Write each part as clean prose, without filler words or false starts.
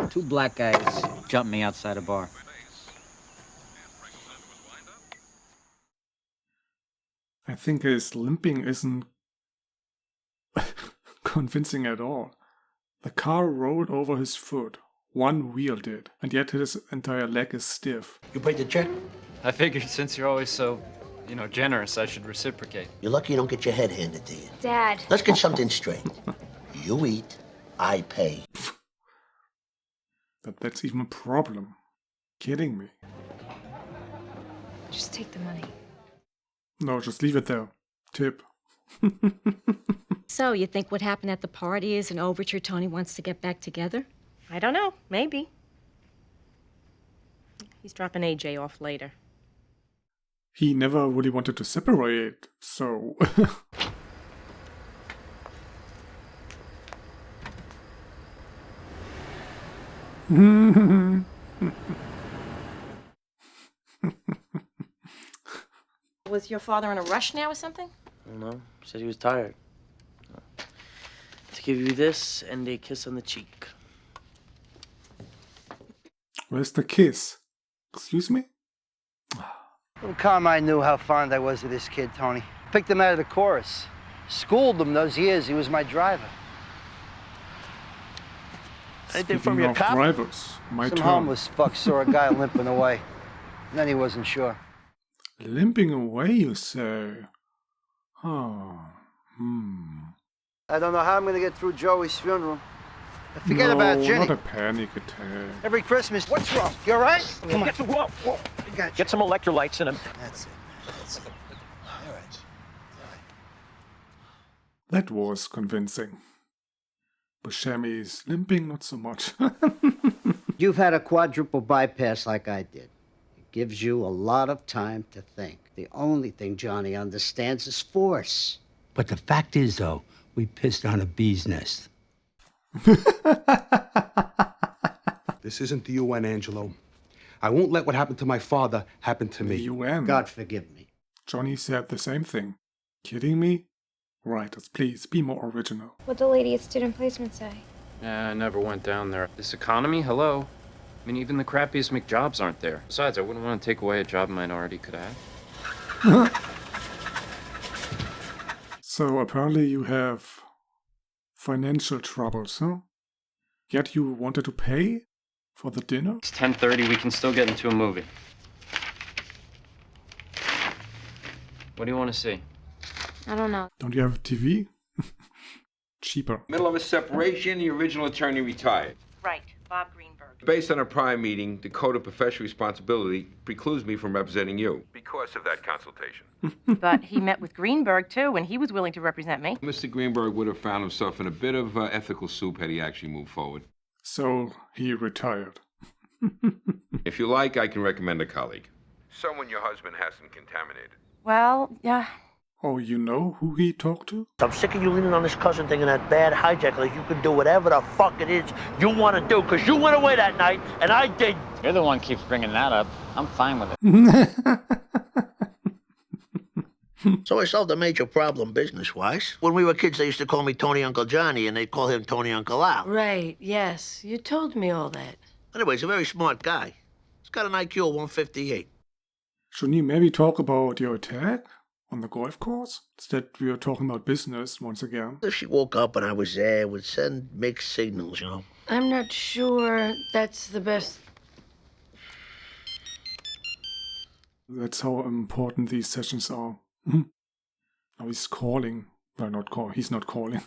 Two black guys jumped me outside a bar. I think his limping isn't convincing at all. The car rolled over his foot. One wheel did, and yet his entire leg is stiff. You paid the check? I figured since you're always so, generous, I should reciprocate. You're lucky you don't get your head handed to you. Dad. Let's get something straight. You eat, I pay. That's even a problem. Kidding me. Just take the money. No, just leave it there. Tip. So, you think what happened at the party is an overture Tony wants to get back together? I don't know. Maybe. He's dropping AJ off later. He never really wanted to separate, so... Was your father in a rush now or something? I don't know. Said he was tired. To give you this and a kiss on the cheek. Where's the kiss? Excuse me? Little Carmine knew how fond I was of this kid, Tony. Picked him out of the chorus. Schooled him those years he was my driver. Anything from your cop? Drivers, my Some turn. homeless fuck saw a guy limping away. And then he wasn't sure. Limping away, you say? Oh, I don't know how I'm gonna get through Joey's funeral. Forget about Jenny. Not a panic attack. Every Christmas, what's wrong? You all right? Come on. Whoa. I got you. Get some electrolytes in him. That's it. All right. That was convincing. Buscemi's limping, not so much. You've had a quadruple bypass like I did. It gives you a lot of time to think. The only thing Johnny understands is force. But the fact is, though, we pissed on a bee's nest. This isn't the UN, Angelo. I won't let what happened to my father happen to me. The UN. God forgive me. Johnny said the same thing. Kidding me? Writers, please, be more original. What'd the lady at student placement say? I never went down there. This economy, hello? I mean, even the crappiest McJobs aren't there. Besides, I wouldn't want to take away a job a minority could have. So apparently you have financial troubles, huh? Yet you wanted to pay for the dinner? It's 10:30, we can still get into a movie. What do you want to see? I don't know. Don't you have a TV? Cheaper. Middle of a separation, the original attorney retired. Right, Bob Greenberg. Based on a prior meeting, the Code of Professional Responsibility precludes me from representing you because of that consultation. But he met with Greenberg, too, and he was willing to represent me. Mr. Greenberg would have found himself in a bit of ethical soup had he actually moved forward. So he retired. If you like, I can recommend a colleague. Someone your husband hasn't contaminated. Well, yeah. Oh, you know who he talked to? I'm sick of you leaning on this cousin thing and that bad hijack like you can do whatever the fuck it is you want to do, because you went away that night and I didn't. You're the one keeps bringing that up. I'm fine with it. So I solved a major problem business-wise. When we were kids, they used to call me Tony Uncle Johnny, and they'd call him Tony Uncle Al. Right, yes. You told me all that. Anyway, he's a very smart guy. He's got an IQ of 158. Shouldn't you maybe talk about your attack on the golf course? Instead, we are talking about business once again. If she woke up and I was there, it would send mixed signals, you know. I'm not sure that's the best. That's how important these sessions are. Now he's calling. Well, he's not calling.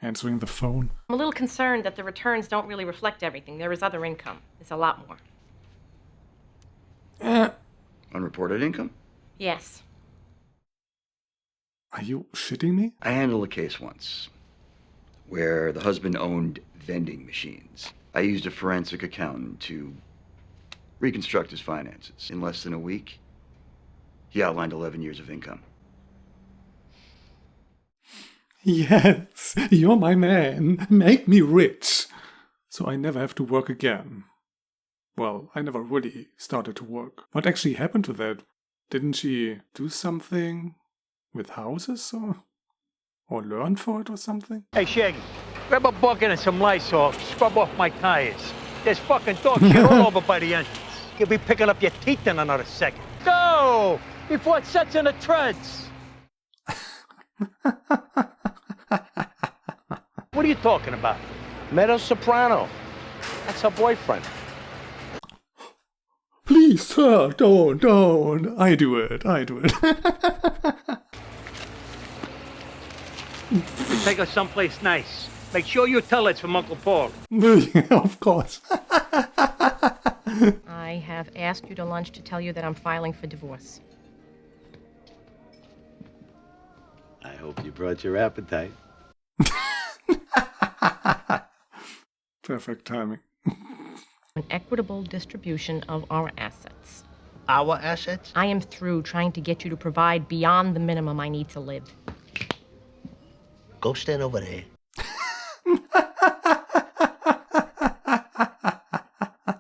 Answering the phone. I'm a little concerned that the returns don't really reflect everything. There is other income. It's a lot more. Unreported income? Yes. Are you shitting me? I handled a case once where the husband owned vending machines. I used a forensic accountant to reconstruct his finances. In less than a week, he outlined 11 years of income. Yes, you're my man. Make me rich. So I never have to work again. Well, I never really started to work. What actually happened to that? Didn't she do something with houses or learn for it or something? Hey, Shaggy, Grab a bucket and some Lysol. Scrub off my tires. There's fucking dog shit all over by the entrance. You'll be picking up your teeth in another second. Go! Before it sets in the treads. What are you talking about? Meadow Soprano. That's her boyfriend. Please, sir, don't. I do it. Take us someplace nice. Make sure you tell it's from Uncle Paul. Yeah, of course. I have asked you to lunch to tell you that I'm filing for divorce. I hope you brought your appetite. Perfect timing. An equitable distribution of our assets. Our assets? I am through trying to get you to provide beyond the minimum I need to live. Go stand over there.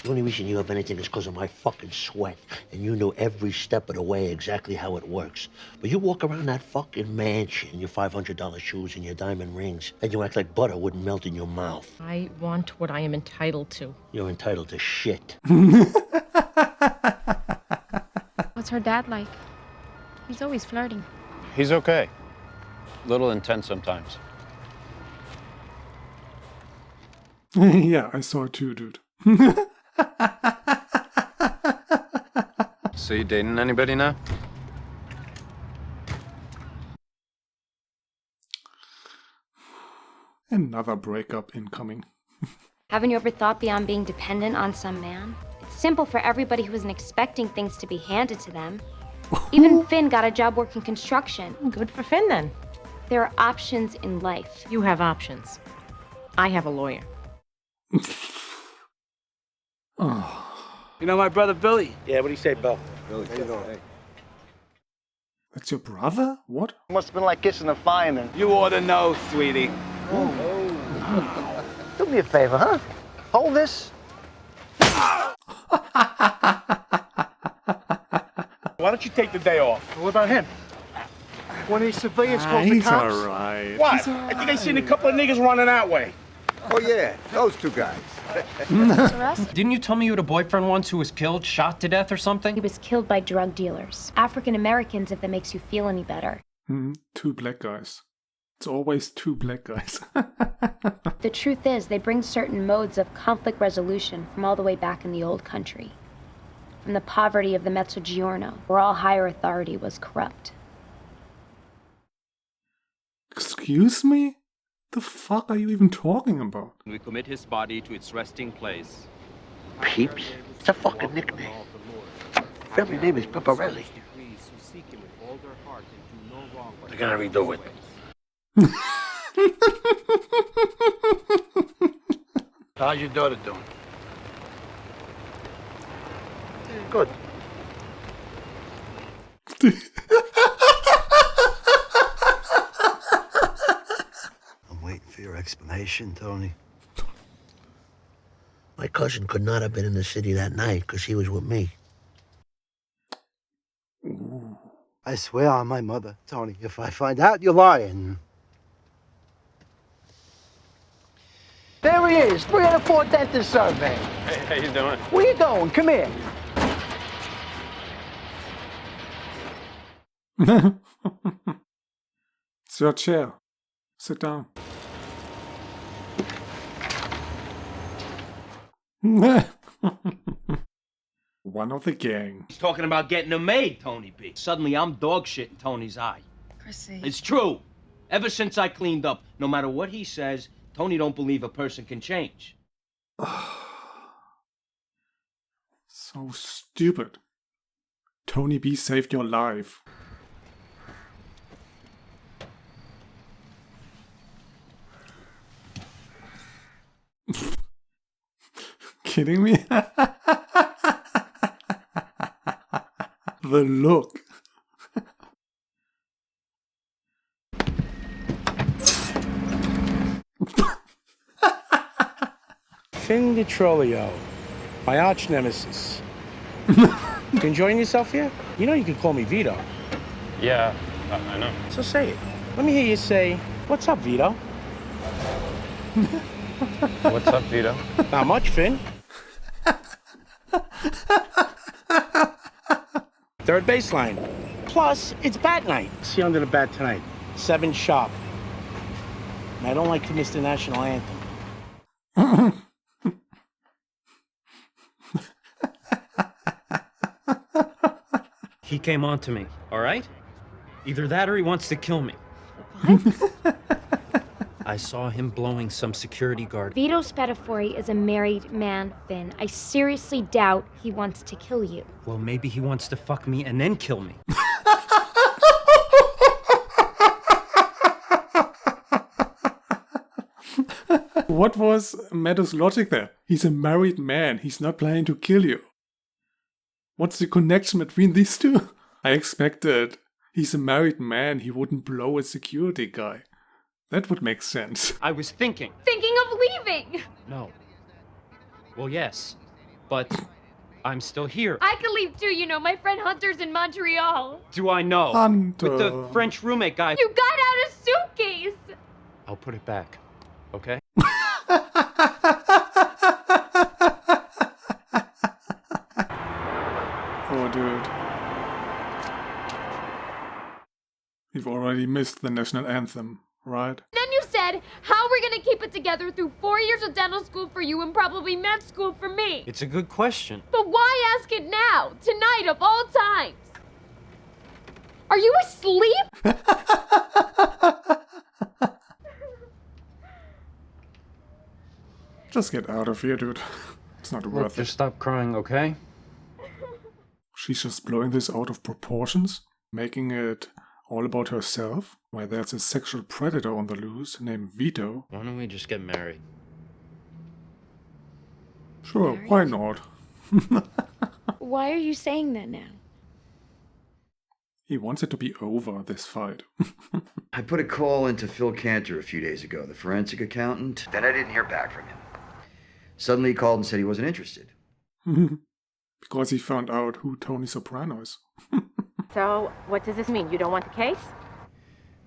The only reason you have anything is because of my fucking sweat. And you know every step of the way exactly how it works. But you walk around that fucking mansion in your $500 shoes and your diamond rings, and you act like butter wouldn't melt in your mouth. I want what I am entitled to. You're entitled to shit. What's her dad like? He's always flirting. He's okay. A little intense sometimes. Yeah, I saw it too, dude. So you dating anybody now? Another breakup incoming. Haven't you ever thought beyond being dependent on some man? It's simple for everybody who isn't expecting things to be handed to them. Even Finn got a job working construction. Good for Finn, then. There are options in life. You have options. I have a lawyer. Oh. You know my brother Billy? Yeah, what do you say, Bill? Billy, how you doing? Hey. That's your brother? What? Must have been like kissing a fireman. You ought to know, sweetie. Do me a favor, huh? Hold this. Why don't you take the day off? What about him? One of these civilians called the He's cops? alright. What? I think I seen a couple of niggas running that way. Oh, yeah, those two guys. Didn't you tell me you had a boyfriend once who was killed, shot to death or He something? was killed by drug dealers. African Americans, if that makes you feel any better. Two black guys. It's always two black guys. The truth is, they bring certain modes of conflict resolution from all the way back in the old country. From the poverty of the Mezzogiorno, where all higher authority was corrupt. Excuse me? The fuck are you even talking about? We commit his body to its resting place. Peeps? It's a fucking nickname. Family name is Pepparelli. They're gonna redo it. How's your daughter doing? Good. I'm waiting for your explanation, Tony. My cousin could not have been in the city that night because he was with me. I swear on my mother, Tony, if I find out you're lying. There he is, 304 dentist survey. Hey, how you doing? Where you going? Come here. It's your chair. Sit down. One of the gang. He's talking about getting a maid, Tony B. Suddenly I'm dog shit in Tony's eye. Chrissy. It's true. Ever since I cleaned up, no matter what he says, Tony don't believe a person can change. So stupid. Tony B saved your life. Kidding me? The look. Finn DiTrolio, my arch nemesis. You enjoying yourself here? You know you can call me Vito. Yeah, I know. So say it. Let me hear you say, "What's up, Vito?" What's up, Vito? Not much, Finn. Third baseline. Plus, it's bat night. See you under the bat tonight. 7 sharp. And I don't like to miss the national anthem. He came on to me, all right? Either that or he wants to kill me. I saw him blowing some security guard. Vito Spatafori is a married man, Finn. I seriously doubt he wants to kill you. Well, maybe he wants to fuck me and then kill me. What was Meadows' logic there? He's a married man. He's not planning to kill you. What's the connection between these two? I expected he's a married man. He wouldn't blow a security guy. That would make sense. I was thinking. Thinking of leaving! No. Well, yes. But I'm still here. I could leave too, you know. My friend Hunter's in Montreal. Do I know? Hunter. With the French roommate guy. You got out a suitcase! I'll put it back. Okay? Oh, dude. You've already missed the national anthem, right? Then you said, how are we gonna keep it together through 4 years of dental school for you and probably med school for me? It's a good question. But why ask it now? Tonight of all times? Are you asleep? Just get out of here, dude. It's not Look, worth it. just stop crying, okay? She's just blowing this out of proportions, making it all about herself, while there's a sexual predator on the loose named Vito. Why don't we just get married? Sure, why not? Why are you saying that now? He wants it to be over, this fight. I put a call into Phil Cantor a few days ago, the forensic accountant. Then I didn't hear back from him. Suddenly he called and said he wasn't interested. Because he found out who Tony Soprano is. So, what does this mean? You don't want the case?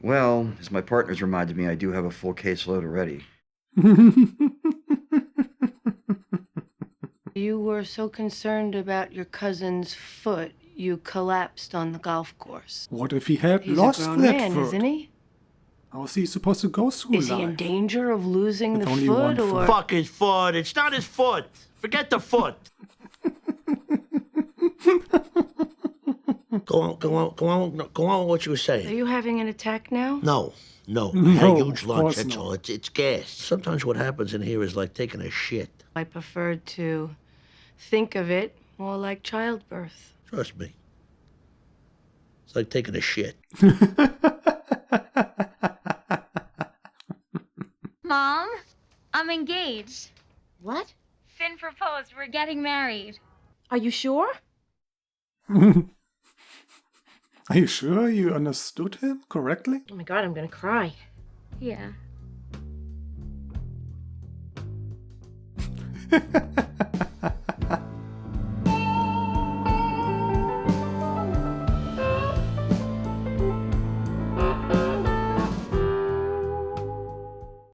Well, as my partners reminded me, I do have a full caseload already. You were so concerned about your cousin's foot, you collapsed on the golf course. What if he had He's lost a grown that man, foot? isn't he? How is he supposed to go through Is he in life? danger of losing With the only one foot, or? foot. Fuck his foot. It's not his foot. Forget the foot. Go on with what you were Are saying. you having an attack now? No. I No, had a huge of lunch, course that's not. all. It's gas. Sometimes what happens in here is like taking a shit. I prefer to think of it more like childbirth. Trust me. It's like taking a shit. Mom, I'm engaged. What? Finn proposed. We're getting married. Are you sure? Are you sure you understood him correctly? Oh my god, I'm gonna cry. Yeah.